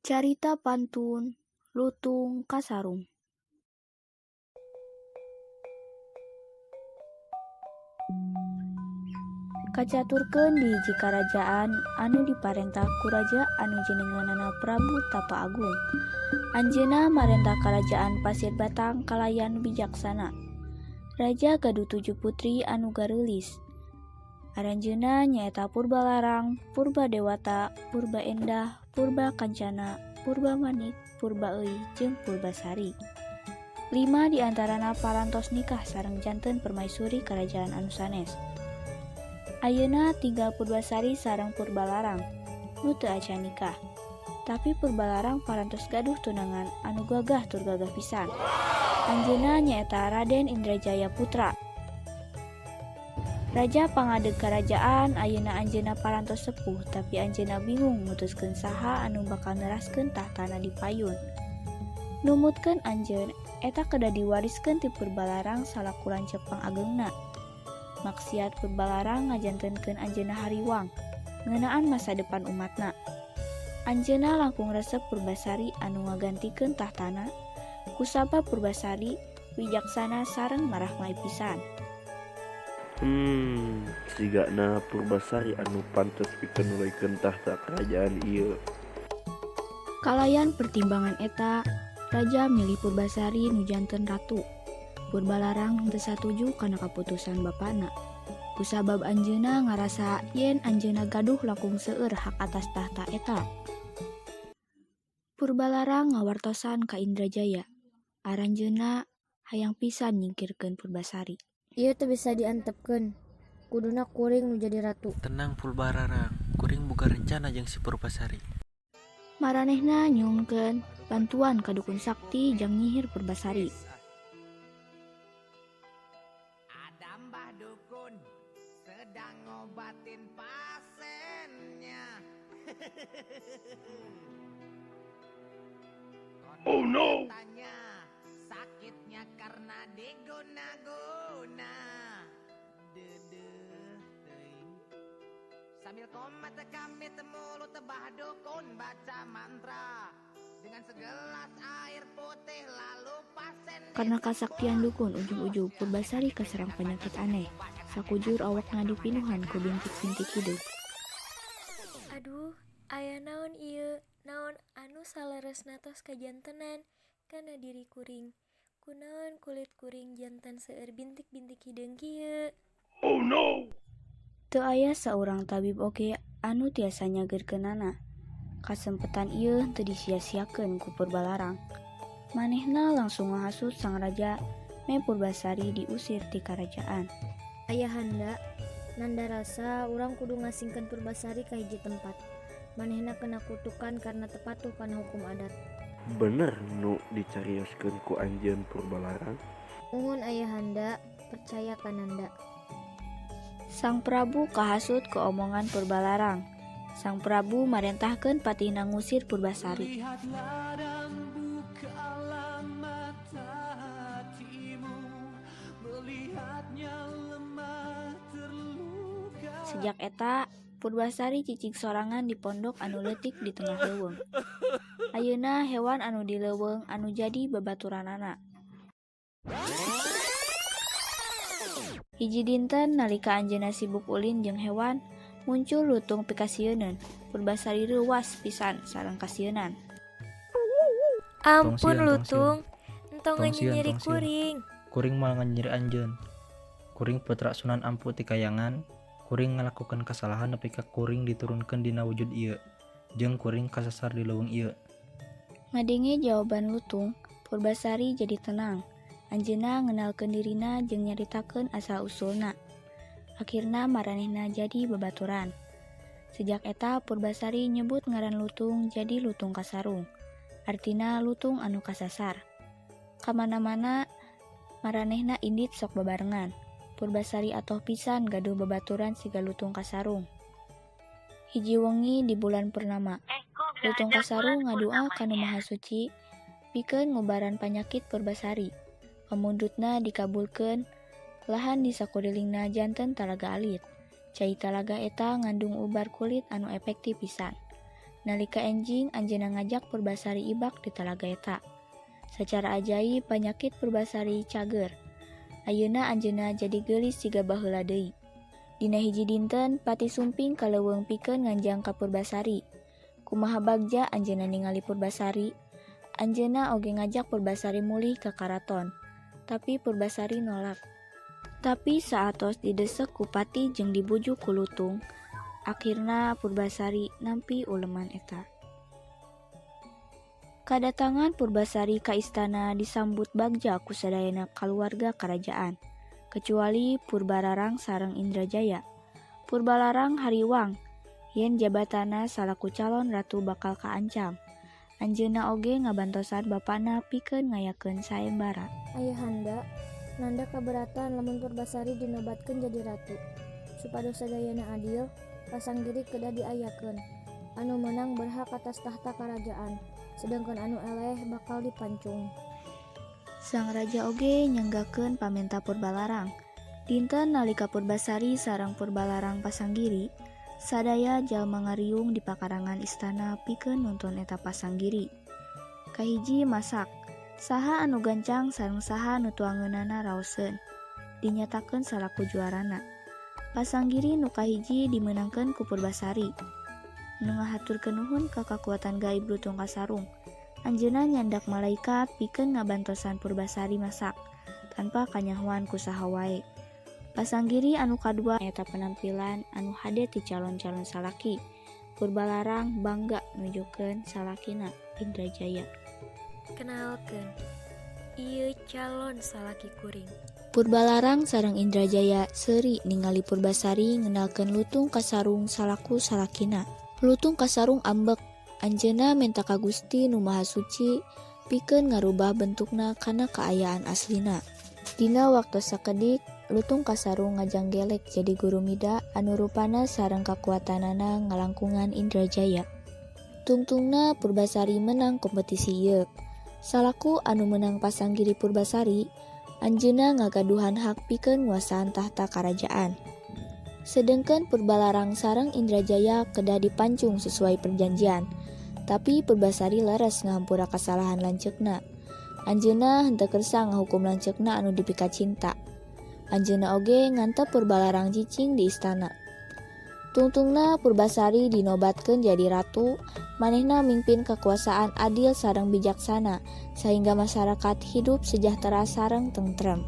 Carita pantun Lutung Kasarung. Kacaturkeun di hiji karajaan anu diparentah ku raja anu jenenganana Prabu Tapa Agung. Anjeunna marentah karajaan Pasir Batang kalayan bijaksana. Raja gaduh 7 putri anu gareulis. Aranjeunna nyaeta Purbalarang, Purbadewata, Purba Endah, Purba Kancana, Purba Manik, Purba Euy, jeung Purbasari. 5 diantarana parantos nikah sareng janten permaisuri kerajaan anu sanes. Ayeuna tinggal Purbasari sareng Purbalarang nu teu acan nikah. Tapi Purbalarang parantos gaduh tunangan anu gagah tur gagah pisan. Anjeunna nyaeta Raden Indrajaya Putra. Raja pangadeg karajaan ayeuna anjeunna parantos sepuh tapi anjeunna bingung mutuskeun saha anu bakal neraskeun tahtana di payun. Numutkeun anjeun eta kedah diwariskeun ti Purbalarang salaku lanceuk pangageungna. Maksiat Purbalarang ngajantenkeun anjeunna hariwang ngeunaan masa depan umatna. Anjeunna langkung resep Purbasari anu ngagantikeun tahtana kusabab Purbasari wijaksana sareng marah-maih pisan. Sigana Purbasari anu pantes pikeun nuluykeun tahta kerajaan ieu. Kalayan pertimbangan eta, Raja milih Purbasari nu janten ratu. Purbalarang teu satuju kana kaputusan bapana. Kusabab anjeunna ngarasa yen anjeunna gaduh langkung seueur hak atas tahta eta. Purbalarang ngawartosan ka Indrajaya. Aranjeunna hayang pisan nyingkirkeun Purbasari. Ieu teu bisa diantepkeun. Kuduna kuring nu jadi ratu. Tenang Purbalarang, kuring boga rencana jeung si Purbasari. Maranehna nyuhunkeun bantuan ka dukun sakti jang nyihir Purbasari. Ada Mbah Dukun sedang ngobatin pasiennya. Oh no! Tanya sakitnya karena diguna-guna. Dedeh teuing. Sambil komat kami mulut Mbah Dukun baca mantra dengan segelas air putih lalu pasien. Karena kasaktian dukun ujung-ujung Purbasari kaserang penyakit aneh. Sakujur awakna dipinuhan ku bintik-bintik hidup. Aduh, aya naon ieu? Naon anu saleresna tos kajantenan kana diri kuring. Kunaon kulit kuring janten seueur bintik-bintik hideung kieu? Oh no! Teu aya saurang tabib oge anu tiasa nyageurkeunana. Kasempetan ieu teu disia-siakeun ku Purbalarang. Manehna langsung ngahasut sang raja me Purbasari diusir ti karajaan. Ayahanda, nanda rasa urang kudu ngasingkeun Purbasari ka hiji tempat. Manehna kena kutukan karena tepatuh kana hukum adat. Bener nu dicarioskeun ku anjeun Purbalarang. Nuhun ayahanda, percaya kananda. Sang Prabu kahasut ke omongan Purbalarang. Sang Prabu marentahkeun patihna ngusir Purbasari. Lihatlah dan bukalah mata hatimu, melihatnya lemah terluka. Sejak eta, Purbasari cicing sorangan di pondok anu leutik di tengah leuweung. Ayeuna hewan anu di leuweung anu jadi babaturanana. Hiji dinten nalika anjeunna sibuk ulin jeung hewan, muncul lutung pikasieun. Purbasari reuwas pisan sareng kasieunnan. Ampun Tong lutung, entong Tong sieun, nyiri tong sieun. kuring. Kuring malah nyeri anjeun. Kuring putra Sunan Ampu ti Kayangan. Kuring ngalakukeun kasalahan nepi ka kuring diturunkeun dina wujud ieu. Jeung kuring kasasar di leuweung ieu. Ngadenge jawaban lutung, Purbasari jadi tenang. Anjeunna ngeunalkeun dirina jeung nyaritakeun asal-usulna. Akhirna maranehna jadi babaturan. Sejak eta Purbasari nyebut ngaran lutung jadi Lutung Kasarung. Artina lutung anu kasasar. Kamana-mana maranehna indit sok babarengan. Purbasari atoh pisan gaduh babaturan siga Lutung Kasarung. Hiji wengi di bulan purnama, Lutung Kasarung ngadua kanu Maha Suci pikeun ngubaran panyakit Purbasari. Pamundutna dikabulkeun, lahan di sakurilingna janten talaga alit. Cai talaga eta ngandung ubar kulit anu efektif pisan. Nalika enjing Anjeuna ngajak Purbasari ibak di talaga eta. Secara ajaib panyakit Purbasari cager. Ayeuna Anjeuna jadi geulis siga baheula deui. Dina hiji dinten Pati Sumping kaleuweung pikeun nganjang ka Purbasari. Kumaha bagja Anjeuna ningali Purbasari? Anjeuna oge ngajak Purbasari mulih ka karaton. Tapi Purbasari nolak. Tapi saatos didesek ku Pati jeung dibujuk ku Lutung, akhirna Purbasari nampi uleman eta. Kadatangan Purbasari ka istana disambut bagja ku sadayana kaluarga kerajaan, kecuali Purbalarang sareng Indrajaya. Purbalarang hariwang, yen jabatana salaku calon ratu bakal kaancam. Anjeuna oge ngabantosan bapana pikeun ngayakeun sayembara. Ayahanda, Nanda kaberatan lamun Purbasari dinobatkeun jadi ratu. Supados sadayana adil, Pasanggiri kedah diayakeun. Anu menang berhak atas tahta kerajaan, sedangkan anu eleh bakal dipancung. Sang raja oge nyanggakeun pamenta Purbalarang. Dinten nalika Purbasari sareng Purbalarang Pasanggiri, sadaya jalma ngariung di pakarangan istana pikeun nuntun eta Pasanggiri. Kahiji masak, saha anu gancang sareng saha anu tuangeunana raoseun. Dinyatakeun salaku juarana. Pasanggiri nu kahiji dimenangkeun ku Purbasari. Nu ngahaturkeun nuhun ka kakuatan gaib Lutung Kasarung. Anjeunna nyandak malaikat pikeun ngabantosan Purbasari masak tanpa kanyahoan ku saha wae. Pasanggiri anu kadua eta penampilan anu hade ti calon-calon salaki. Purbalarang bangga nujukeun salakina Indrajaya. Kenalkeun, ieu calon salaki kuring. Purbalarang sareng Indrajaya seuri ningali Purbasari ngenalkeun Lutung Kasarung salaku salakina. Lutung Kasarung ambek, anjeunna menta ka Gusti Nu Maha Suci pikeun ngarubah bentukna kana kaayaan aslina. Dina waktu sakedik, Lutung Kasarung ngajanggelek jadi guru mida anu rupana sareng kakuatanana ngalangkungan Indrajaya. Tungtungna Purbasari menang kompetisi ieu. Salaku anu menang Pasanggiri Purbasari, anjeunna ngagaduhan hak pikeun nguasaan tahta kerajaan. Sedengkeun Purbalarang sareng Indrajaya kedah dipancung sesuai perjanjian, tapi Purbasari leres ngahampura kasalahan lanceukna. Anjeunna henteu kersa ngahukum lanceukna anu dipika cinta. Anjeunna oge ngantep Purbalarang cicing di istana. Tungtungna Purbasari dinobatkeun jadi ratu, manehna mimpin kekuasaan adil sareng bijaksana, sehingga masyarakat hidup sejahtera sareng tentrem.